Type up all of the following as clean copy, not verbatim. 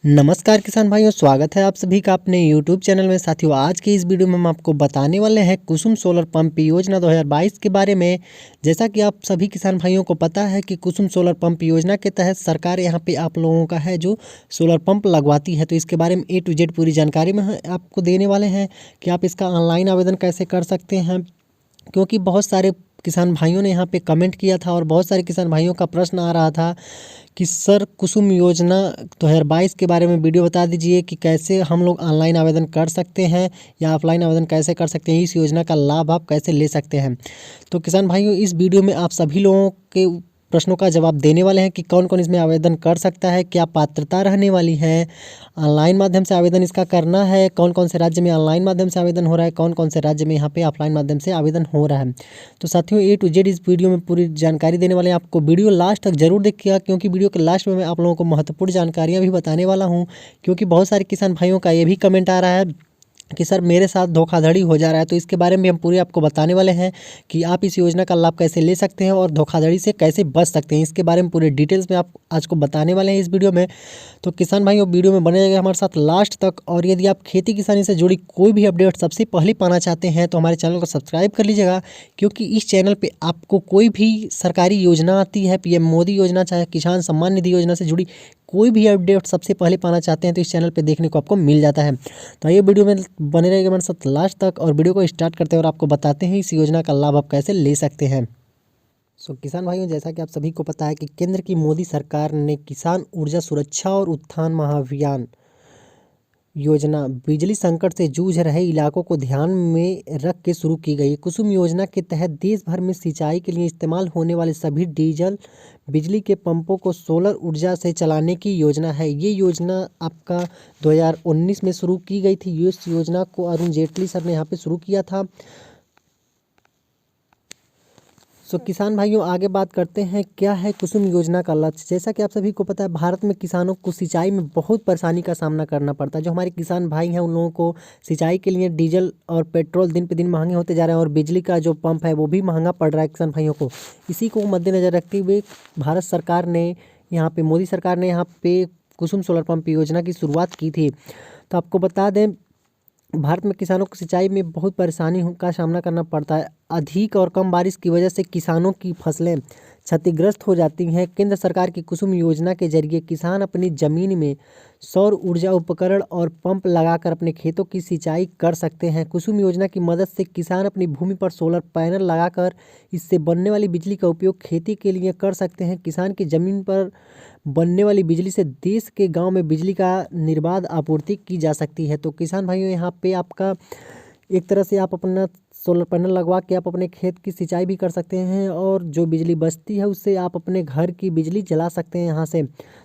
नमस्कार किसान भाइयों, स्वागत है आप सभी का अपने YouTube चैनल में। साथियों, आज की इस वीडियो में हम आपको बताने वाले हैं कुसुम सोलर पंप योजना 2022 के बारे में। जैसा कि आप सभी किसान भाइयों को पता है कि कुसुम सोलर पंप योजना के तहत सरकार यहाँ पे आप लोगों का है जो सोलर पंप लगवाती है। तो इसके बारे में A to Z पूरी जानकारी में आपको देने वाले हैं कि आप इसका ऑनलाइन आवेदन कैसे कर सकते हैं, क्योंकि बहुत सारे किसान भाइयों ने यहाँ पे कमेंट किया था और बहुत सारे किसान भाइयों का प्रश्न आ रहा था कि सर कुसुम योजना 2022 के बारे में वीडियो बता दीजिए कि कैसे हम लोग ऑनलाइन आवेदन कर सकते हैं या ऑफलाइन आवेदन कैसे कर सकते हैं, इस योजना का लाभ आप कैसे ले सकते हैं। तो किसान भाइयों, इस वीडियो में आप सभी लोगों के प्रश्नों का जवाब देने वाले हैं कि कौन कौन इसमें आवेदन कर सकता है, क्या पात्रता रहने वाली है, ऑनलाइन माध्यम से आवेदन इसका करना है, कौन कौन से राज्य में ऑनलाइन माध्यम से आवेदन हो रहा है, कौन कौन से राज्य में यहाँ पे ऑफलाइन माध्यम से आवेदन हो रहा है। तो साथियों, A to Z इस वीडियो में पूरी जानकारी देने वाले हैं। आपको वीडियो लास्ट तक जरूर देखिएगा, क्योंकि वीडियो के लास्ट में मैं आप लोगों को महत्वपूर्ण जानकारियाँ भी बताने वाला हूँ। क्योंकि बहुत सारे किसान भाइयों का ये भी कमेंट आ रहा है कि सर मेरे साथ धोखाधड़ी हो जा रहा है। तो इसके बारे में हम पूरे आपको बताने वाले हैं कि आप इस योजना का लाभ कैसे ले सकते हैं और धोखाधड़ी से कैसे बच सकते हैं। इसके बारे में पूरे डिटेल्स में आप आज को बताने वाले हैं इस वीडियो में। तो किसान भाइयों, वीडियो में बने रहिएगा हमारे साथ लास्ट तक। और यदि आप खेती किसानी से जुड़ी कोई भी अपडेट सबसे पहले पाना चाहते हैं तो हमारे चैनल को सब्सक्राइब कर लीजिएगा, क्योंकि इस चैनल पे आपको कोई भी सरकारी योजना आती है, PM मोदी योजना, चाहे किसान सम्मान निधि योजना से जुड़ी कोई भी अपडेट सबसे पहले पाना चाहते हैं तो इस चैनल पे देखने को आपको मिल जाता है। तो ये वीडियो में बने रहेगा हमारे साथ लास्ट तक और वीडियो को स्टार्ट करते हैं और आपको बताते हैं इस योजना का लाभ आप कैसे ले सकते हैं। किसान भाइयों, जैसा कि आप सभी को पता है कि केंद्र की मोदी सरकार ने किसान ऊर्जा सुरक्षा और उत्थान महाअभियान योजना बिजली संकट से जूझ रहे इलाकों को ध्यान में रख के शुरू की गई। कुसुम योजना के तहत देश भर में सिंचाई के लिए इस्तेमाल होने वाले सभी डीजल बिजली के पंपों को सोलर ऊर्जा से चलाने की योजना है। ये योजना आपका 2019 में शुरू की गई थी। इस योजना को अरुण जेटली सर ने यहाँ पे शुरू किया था। किसान भाइयों, आगे बात करते हैं क्या है कुसुम योजना का लक्ष्य। जैसा कि आप सभी को पता है, भारत में किसानों को सिंचाई में बहुत परेशानी का सामना करना पड़ता है। जो हमारे किसान भाई हैं उन लोगों को सिंचाई के लिए डीजल और पेट्रोल दिन पे दिन महंगे होते जा रहे हैं और बिजली का जो पंप है वो भी महंगा पड़ रहा है किसान भाइयों को। इसी को मद्देनज़र रखते हुए भारत सरकार ने यहाँ पे, मोदी सरकार ने यहाँ पे कुसुम सोलर पंप योजना की शुरुआत की थी। तो आपको बता दें, भारत में किसानों को सिंचाई में बहुत परेशानी का सामना करना पड़ता है। अधिक और कम बारिश की वजह से किसानों की फसलें क्षतिग्रस्त हो जाती हैं। केंद्र सरकार की कुसुम योजना के जरिए किसान अपनी ज़मीन में सौर ऊर्जा उपकरण और पंप लगाकर अपने खेतों की सिंचाई कर सकते हैं। कुसुम योजना की मदद से किसान अपनी भूमि पर सोलर पैनल लगाकर इससे बनने वाली बिजली का उपयोग खेती के लिए कर सकते हैं। किसान की ज़मीन पर बनने वाली बिजली से देश के गांव में बिजली का निर्बाध आपूर्ति की जा सकती है। तो किसान भाइयों, यहाँ पे आपका एक तरह से आप अपना सोलर पैनल लगवा के आप अपने खेत की सिंचाई भी कर सकते हैं और जो बिजली बचती है उससे आप अपने घर की बिजली जला सकते हैं यहाँ से।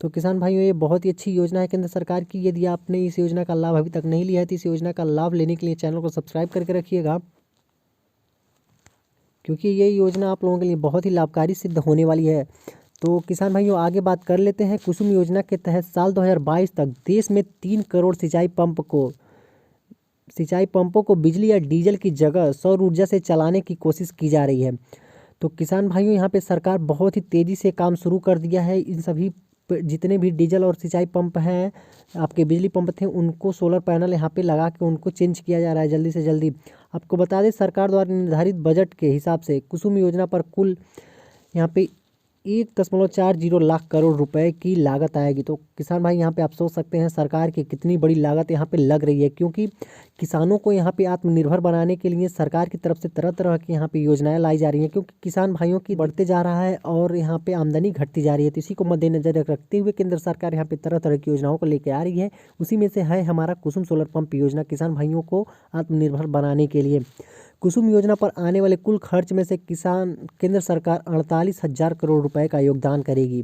तो किसान भाइयों, ये बहुत ही अच्छी योजना है केंद्र सरकार की। यदि आपने इस योजना का लाभ अभी तक नहीं लिया है तो इस योजना का लाभ लेने के लिए चैनल को सब्सक्राइब करके रखिएगा, क्योंकि ये योजना आप लोगों के लिए बहुत ही लाभकारी सिद्ध होने वाली है। तो किसान भाइयों, आगे बात कर लेते हैं। कुसुम योजना के तहत साल 2022 तक देश में 3 करोड़ सिंचाई पंपों को बिजली या डीजल की जगह सौर ऊर्जा से चलाने की कोशिश की जा रही है। तो किसान भाइयों, यहाँ पे सरकार बहुत ही तेज़ी से काम शुरू कर दिया है। इन सभी जितने भी डीजल और सिंचाई पंप हैं, आपके बिजली पंप थे, उनको सोलर पैनल यहाँ पे लगा के उनको चेंज किया जा रहा है जल्दी से जल्दी। आपको बता दें, सरकार द्वारा निर्धारित बजट के हिसाब से कुसुम योजना पर कुल यहाँ पे 1.40 लाख करोड़ रुपए की लागत आएगी। तो किसान भाई, यहाँ पे आप सोच सकते हैं सरकार की कितनी बड़ी लागत यहाँ पे लग रही है, क्योंकि किसानों को यहाँ पे आत्मनिर्भर बनाने के लिए सरकार की तरफ से तरह तरह की यहाँ पे योजनाएं लाई जा रही हैं, क्योंकि किसान भाइयों की बढ़ते जा रहा है और यहाँ पे आमदनी घटती जा रही है। तो इसी को मद्देनजर रखते हुए केंद्र सरकार यहाँ पे तरह तरह की योजनाओं को लेकर आ रही है। उसी में से है हमारा कुसुम सोलर पंप योजना, किसान भाइयों को आत्मनिर्भर बनाने के लिए। कुसुम योजना पर आने वाले कुल खर्च में से केंद्र सरकार 48,000 करोड़ रुपए का योगदान करेगी,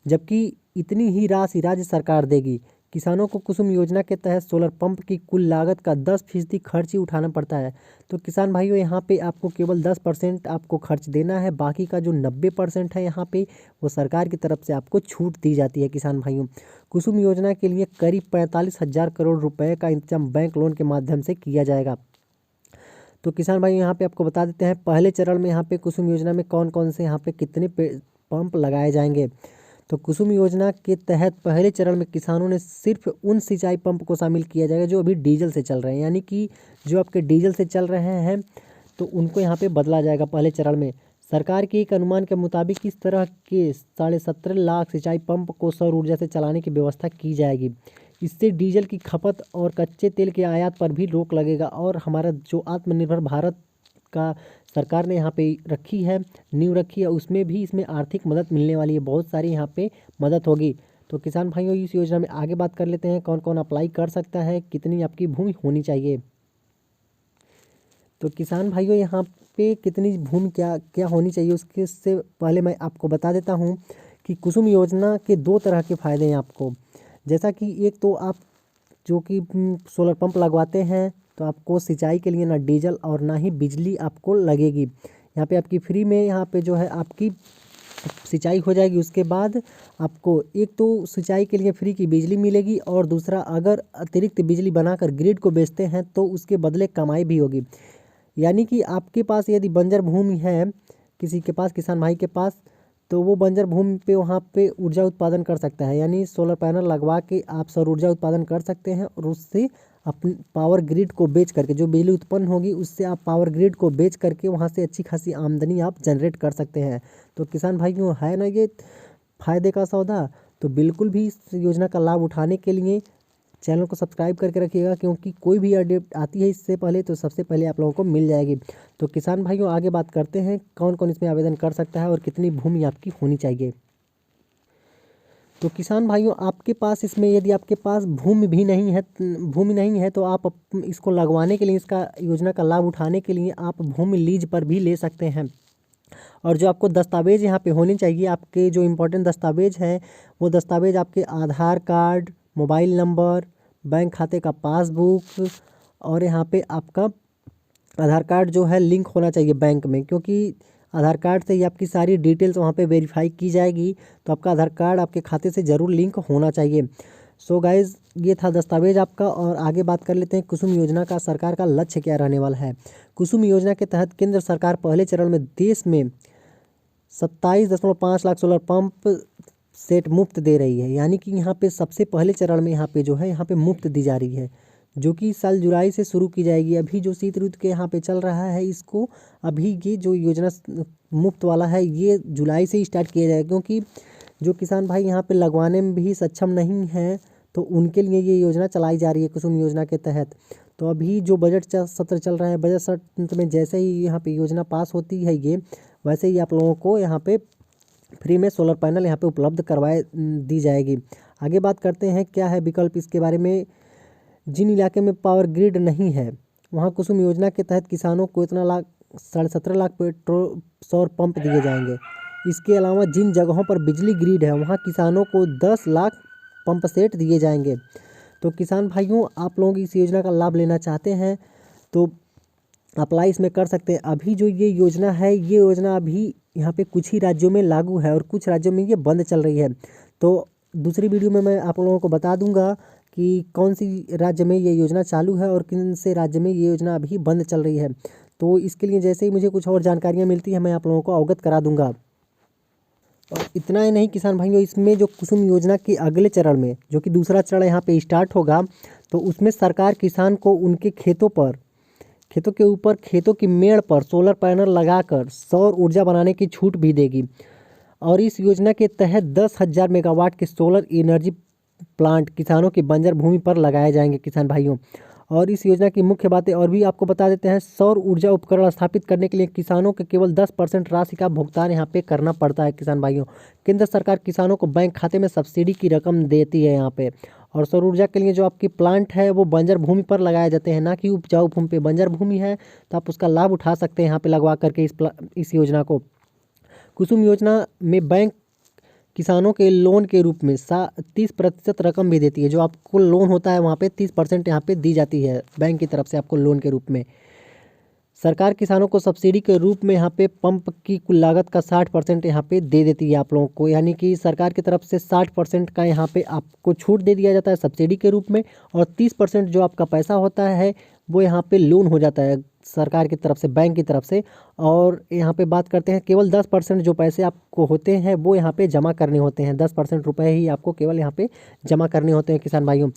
जबकि इतनी ही राशि राज्य सरकार देगी। किसानों को कुसुम योजना के तहत सोलर पंप की कुल लागत का 10% खर्च ही उठाना पड़ता है। तो किसान भाइयों, यहाँ पे आपको केवल 10% आपको खर्च देना है, बाकी का जो 90% है यहाँ पे वो सरकार की तरफ से आपको छूट दी जाती है। किसान भाइयों, कुसुम योजना के लिए करीब 45,000 करोड़ रुपए का इंतजाम बैंक लोन के माध्यम से किया जाएगा। तो किसान भाई, यहाँ पे आपको बता देते हैं पहले चरण में यहाँ पे कुसुम योजना में कौन कौन से यहाँ पे कितने पंप लगाए जाएंगे। तो कुसुम योजना के तहत पहले चरण में किसानों ने सिर्फ उन सिंचाई पंप को शामिल किया जाएगा जो अभी डीजल से चल रहे हैं, यानी कि जो आपके डीजल से चल रहे हैं तो उनको यहाँ पे बदला जाएगा पहले चरण में। सरकार के एक अनुमान के मुताबिक इस तरह के 17.5 लाख सिंचाई पंप को सौर ऊर्जा से चलाने की व्यवस्था की जाएगी। इससे डीजल की खपत और कच्चे तेल के आयात पर भी रोक लगेगा और हमारा जो आत्मनिर्भर भारत का सरकार ने यहाँ पे रखी है, नींव रखी है, उसमें भी इसमें आर्थिक मदद मिलने वाली है, बहुत सारी यहाँ पे मदद होगी। तो किसान भाइयों, इस योजना में आगे बात कर लेते हैं कौन कौन अप्लाई कर सकता है, कितनी आपकी भूमि होनी चाहिए। तो किसान भाइयों, यहाँ पे कितनी भूमि क्या क्या होनी चाहिए उसके से पहले मैं आपको बता देता हूँ कि कुसुम योजना के 2 तरह के फ़ायदे हैं आपको। जैसा कि एक तो आप जो कि सोलर पंप लगवाते हैं तो आपको सिंचाई के लिए ना डीजल और ना ही बिजली आपको लगेगी। यहाँ पे आपकी फ्री में यहाँ पे जो है आपकी सिंचाई हो जाएगी। उसके बाद आपको एक तो सिंचाई के लिए फ्री की बिजली मिलेगी और दूसरा अगर अतिरिक्त बिजली बनाकर ग्रिड को बेचते हैं तो उसके बदले कमाई भी होगी। यानी कि आपके पास यदि बंजर भूमि है किसी के पास, किसान भाई के पास, तो वो बंजर भूमि पे वहाँ पे ऊर्जा उत्पादन कर सकता है, यानी सोलर पैनल लगवा के आप सौर ऊर्जा उत्पादन कर सकते हैं और उससे अपनी पावर ग्रिड को बेच करके जो बिजली उत्पन्न होगी उससे आप पावर ग्रिड को बेच करके वहाँ से अच्छी खासी आमदनी आप जनरेट कर सकते हैं। तो किसान भाइयों, है ना ये फ़ायदे का सौदा? तो बिल्कुल भी इस योजना का लाभ उठाने के लिए चैनल को सब्सक्राइब करके रखिएगा, क्योंकि कोई भी अपडेट आती है इससे पहले तो सबसे पहले आप लोगों को मिल जाएगी। तो किसान भाइयों, आगे बात करते हैं कौन कौन इसमें आवेदन कर सकता है और कितनी भूमि आपकी होनी चाहिए। तो किसान भाइयों, आपके पास इसमें यदि आपके पास भूमि नहीं है तो आप इसको लगवाने के लिए, इसका योजना का लाभ उठाने के लिए आप भूमि लीज पर भी ले सकते हैं। और जो आपको दस्तावेज़ यहाँ पे होने चाहिए, आपके जो इम्पोर्टेंट दस्तावेज़ हैं वो दस्तावेज़ आपके आधार कार्ड, मोबाइल नंबर, बैंक खाते का पासबुक और यहाँ पे आपका आधार कार्ड जो है लिंक होना चाहिए बैंक में, क्योंकि आधार कार्ड से ही आपकी सारी डिटेल्स वहाँ पे वेरीफाई की जाएगी। तो आपका आधार कार्ड आपके खाते से ज़रूर लिंक होना चाहिए। सो गाइज़, ये था दस्तावेज आपका। और आगे बात कर लेते हैं कुसुम योजना का सरकार का लक्ष्य क्या रहने वाला है। कुसुम योजना के तहत केंद्र सरकार पहले चरण में देश में 27.5 लाख सोलर पंप सेट मुफ्त दे रही है, यानी कि यहाँ पे सबसे पहले चरण में यहाँ पे जो है यहाँ पे मुफ्त दी जा रही है, जो कि साल जुलाई से शुरू की जाएगी। अभी जो शीत ऋतु के यहाँ पे चल रहा है इसको, अभी ये जो योजना मुफ्त वाला है ये जुलाई से ही स्टार्ट किया जाएगा, क्योंकि जो किसान भाई यहाँ पे लगवाने में भी सक्षम नहीं हैं तो उनके लिए ये योजना चलाई जा रही है कुसुम योजना के तहत। तो अभी जो बजट सत्र चल रहा है, बजट सत्र में जैसे ही यहाँ पे योजना पास होती है ये, वैसे ही आप लोगों को यहाँ पे फ्री में सोलर पैनल यहाँ पे उपलब्ध करवाए दी जाएगी। आगे बात करते हैं क्या है विकल्प इसके बारे में। जिन इलाके में पावर ग्रिड नहीं है वहाँ कुसुम योजना के तहत किसानों को इतना 17.5 लाख पेट्रोल सौर पंप दिए जाएंगे। इसके अलावा जिन जगहों पर बिजली ग्रिड है वहाँ किसानों को 10 लाख पंप सेट दिए जाएंगे। तो किसान भाइयों, आप लोग इस योजना का लाभ लेना चाहते हैं तो अप्लाई इसमें कर सकते हैं। अभी जो ये योजना है, ये योजना अभी यहाँ पे कुछ ही राज्यों में लागू है और कुछ राज्यों में ये बंद चल रही है। तो दूसरी वीडियो में मैं आप लोगों को बता दूंगा कि कौन सी राज्य में ये योजना चालू है और किन से राज्य में ये योजना अभी बंद चल रही है। तो इसके लिए जैसे ही मुझे कुछ और जानकारियाँ मिलती है मैं आप लोगों को अवगत करा दूंगा। और इतना ही नहीं किसान भाइयों, इसमें जो कुसुम योजना के अगले चरण में जो कि दूसरा चरण यहाँ पे स्टार्ट होगा, तो उसमें सरकार किसान को उनके खेतों के ऊपर खेतों की मेड़ पर सोलर पैनल लगाकर सौर ऊर्जा बनाने की छूट भी देगी। और इस योजना के तहत 10,000 मेगावाट के सोलर एनर्जी प्लांट किसानों की बंजर भूमि पर लगाए जाएंगे किसान भाइयों। और इस योजना की मुख्य बातें और भी आपको बता देते हैं। सौर ऊर्जा उपकरण स्थापित करने के लिए किसानों को केवल 10% राशि का भुगतान यहाँ पे करना पड़ता है किसान भाइयों। केंद्र सरकार किसानों को बैंक खाते में सब्सिडी की रकम देती है यहाँ पे। और सौर ऊर्जा के लिए जो आपकी प्लांट है वो बंजर भूमि पर लगाए जाते हैं, ना कि उपजाऊ भूमि पे। बंजर भूमि है तो आप उसका लाभ उठा सकते हैं यहाँ पे लगवा करके इस योजना को। कुसुम योजना में बैंक किसानों के लोन के रूप में 30% रकम भी देती है। जो आपको लोन होता है वहाँ पे 30% यहाँ पे दी जाती है बैंक की तरफ से आपको लोन के रूप में। सरकार किसानों को सब्सिडी के रूप में यहाँ पे पंप की कुल लागत का 60% यहाँ पे दे देती है आप लोगों को, यानी कि सरकार की तरफ से 60% का यहाँ पे आपको छूट दे दिया जाता है सब्सिडी के रूप में। और 30% जो आपका पैसा होता है वो यहाँ पे लोन हो जाता है सरकार की तरफ से, बैंक की तरफ से। और यहाँ पे बात करते हैं केवल 10% जो पैसे आपको होते हैं वो यहाँ पे जमा करने होते हैं। 10% रुपये ही आपको केवल यहाँ पे जमा करने होते हैं किसान भाइयों।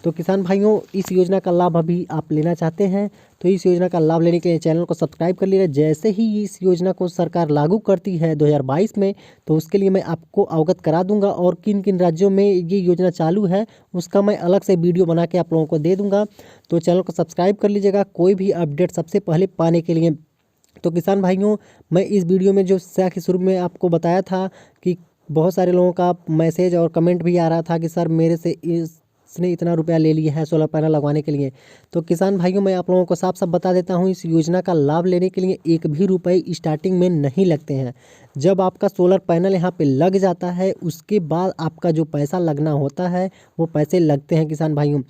तो किसान भाइयों, इस योजना का लाभ अभी आप लेना चाहते हैं तो इस योजना का लाभ लेने के लिए चैनल को सब्सक्राइब कर लीजिए। जैसे ही इस योजना को सरकार लागू करती है 2022 में, तो उसके लिए मैं आपको अवगत करा दूंगा, और किन किन राज्यों में ये योजना चालू है उसका मैं अलग से वीडियो बना के आप लोगों को दे दूंगा। तो चैनल को सब्सक्राइब कर लीजिएगा कोई भी अपडेट सबसे पहले पाने के लिए। तो किसान भाइयों, मैं इस वीडियो में जो कि शुरू में आपको बताया था कि बहुत सारे लोगों का मैसेज और कमेंट भी आ रहा था कि सर मेरे से इसने इतना रुपया ले लिया है सोलर पैनल लगवाने के लिए। तो किसान भाइयों, मैं आप लोगों को साफ साफ बता देता हूँ, इस योजना का लाभ लेने के लिए एक भी रुपये स्टार्टिंग में नहीं लगते हैं। जब आपका सोलर पैनल यहाँ पे लग जाता है उसके बाद आपका जो पैसा लगना होता है वो पैसे लगते हैं किसान भाइयों।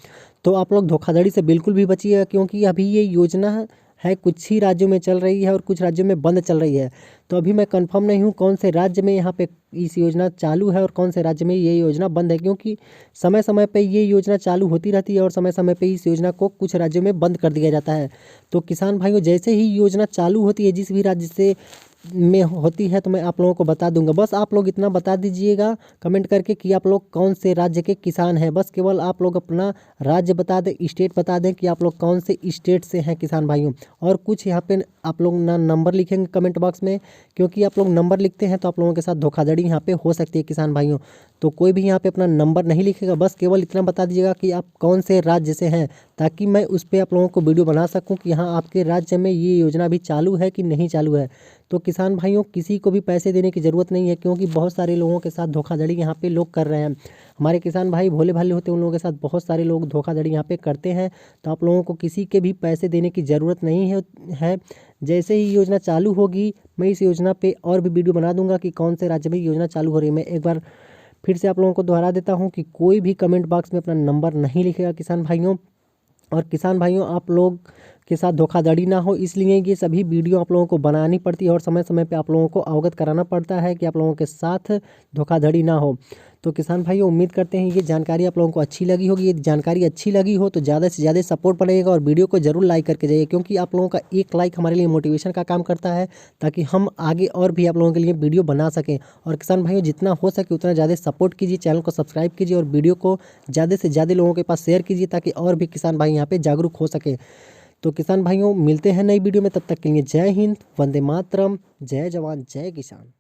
तो आप लोग धोखाधड़ी से बिल्कुल भी बचिएगा, क्योंकि अभी ये योजना है कुछ ही राज्यों में चल रही है और कुछ राज्यों में बंद चल रही है। तो अभी मैं कंफर्म नहीं हूँ कौन से राज्य में यहाँ पे इस योजना चालू है और कौन से राज्य में ये योजना बंद है, क्योंकि समय समय पे ये योजना चालू होती रहती है और समय समय पे इस योजना को कुछ राज्यों में बंद कर दिया जाता है। तो किसान भाइयों, जैसे ही योजना चालू होती है जिस भी राज्य से में होती है तो मैं आप लोगों को बता दूंगा। बस आप लोग इतना बता दीजिएगा कमेंट करके कि आप लोग कौन से राज्य के किसान हैं। बस केवल आप लोग अपना राज्य बता दें, स्टेट बता दें कि आप लोग कौन से स्टेट से हैं किसान भाइयों। और कुछ यहाँ पे आप लोग ना नंबर लिखेंगे कमेंट बॉक्स में, क्योंकि आप लोग नंबर लिखते हैं तो आप लोगों के साथ धोखाधड़ी यहाँ पे हो सकती है किसान भाइयों। तो कोई भी यहाँ पे अपना नंबर नहीं लिखेगा, बस केवल इतना बता दीजिएगा कि आप कौन से राज्य से हैं, ताकि मैं उस पर आप लोगों को वीडियो बना सकूं कि हाँ आपके राज्य में ये योजना भी चालू है कि नहीं चालू है। तो किसान भाइयों, किसी को भी पैसे देने की ज़रूरत नहीं है, क्योंकि बहुत सारे लोगों के साथ धोखाधड़ी यहाँ पे लोग कर रहे हैं। हमारे किसान भाई भोले भाले होते हैं, उन लोगों के साथ बहुत सारे लोग धोखाधड़ी यहाँ पे करते हैं। तो आप लोगों को किसी के भी पैसे देने की ज़रूरत नहीं है। जैसे ही योजना चालू होगी मैं इस योजना पे और भी वीडियो बना दूंगा कि कौन से राज्य में योजना चालू हो रही है। मैं एक बार फिर से आप लोगों को दोहरा देता हूँ कि कोई भी कमेंट बॉक्स में अपना नंबर नहीं लिखेगा किसान भाइयों। और किसान भाइयों, आप लोग के साथ धोखाधड़ी ना हो इसलिए ये सभी वीडियो आप लोगों को बनानी पड़ती है और समय समय पे आप लोगों को अवगत कराना पड़ता है कि आप लोगों के साथ धोखाधड़ी ना हो। तो किसान भाइयों, उम्मीद करते हैं ये जानकारी आप लोगों को अच्छी लगी होगी। ये जानकारी अच्छी लगी हो तो ज़्यादा से ज़्यादा सपोर्ट बढ़ेगा और वीडियो को जरूर लाइक करके जाइए, क्योंकि आप लोगों का एक लाइक हमारे लिए मोटिवेशन का काम करता है, ताकि हम आगे और भी आप लोगों के लिए वीडियो बना सकें। और किसान भाइयों, जितना हो सके उतना ज़्यादा सपोर्ट कीजिए, चैनल को सब्सक्राइब कीजिए और वीडियो को ज़्यादा से ज़्यादा लोगों के पास शेयर कीजिए, ताकि और भी किसान भाई यहाँ पे जागरूक हो सके। तो किसान भाइयों, मिलते हैं नई वीडियो में, तब तक के लिए जय हिंद, वंदे मातरम, जय जवान जय किसान।